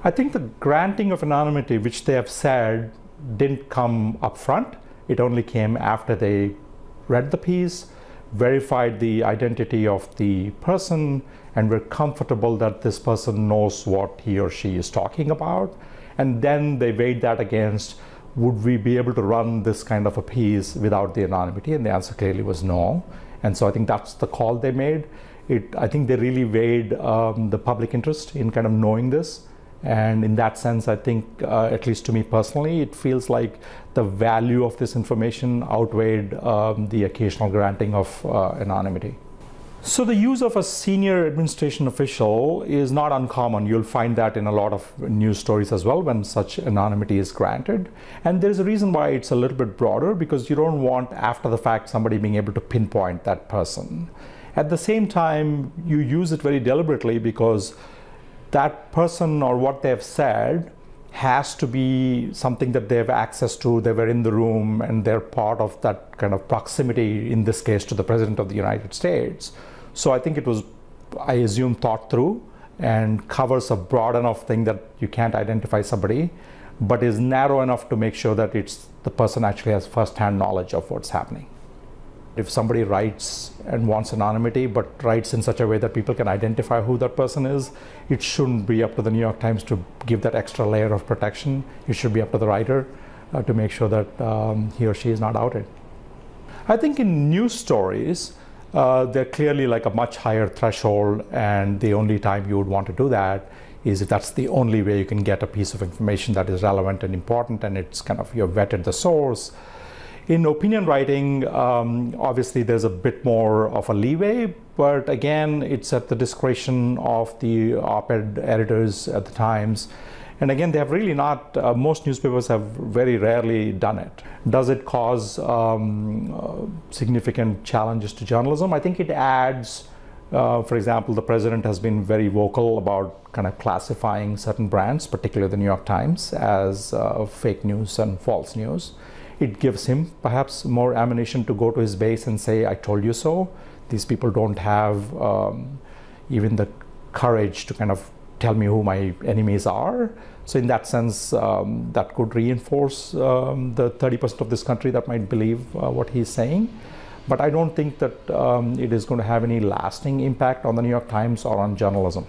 I think the granting of anonymity, which they have said, didn't come up front. It only came after they read the piece, verified the identity of the person, and were comfortable that this person knows what he or she is talking about. And then they weighed that against, would we be able to run this kind of a piece without the anonymity? And the answer clearly was no. And so I think that's the call they made. I think they really weighed the public interest in kind of knowing this. And in that sense, I think, at least to me personally, it feels like the value of this information outweighed the occasional granting of anonymity. So the use of a senior administration official is not uncommon. You'll find that in a lot of news stories as well when such anonymity is granted. And there's a reason why it's a little bit broader, because you don't want, after the fact, somebody being able to pinpoint that person. At the same time, you use it very deliberately because that person or what they've said has to be something that they have access to, they were in the room, and they're part of that kind of proximity, in this case, to the President of the United States. So I think it was, I assume, thought through and covers a broad enough thing that you can't identify somebody, but is narrow enough to make sure that the person actually has first-hand knowledge of what's happening. If somebody writes and wants anonymity, but writes in such a way that people can identify who that person is, it shouldn't be up to the New York Times to give that extra layer of protection. It should be up to the writer to make sure that he or she is not outed. I think in news stories, they're clearly like a much higher threshold, and the only time you would want to do that is if that's the only way you can get a piece of information that is relevant and important, and it's kind of, you've vetted the source. In opinion writing, obviously there's a bit more of a leeway, but again, it's at the discretion of the op-ed editors at the Times. And again, they have really not, most newspapers have very rarely done it. Does it cause significant challenges to journalism? I think it adds, for example, the president has been very vocal about kind of classifying certain brands, particularly the New York Times, as fake news and false news. It gives him perhaps more ammunition to go to his base and say, I told you so. These people don't have even the courage to kind of tell me who my enemies are. So in that sense, that could reinforce the 30% of this country that might believe what he's saying. But I don't think that it is going to have any lasting impact on the New York Times or on journalism.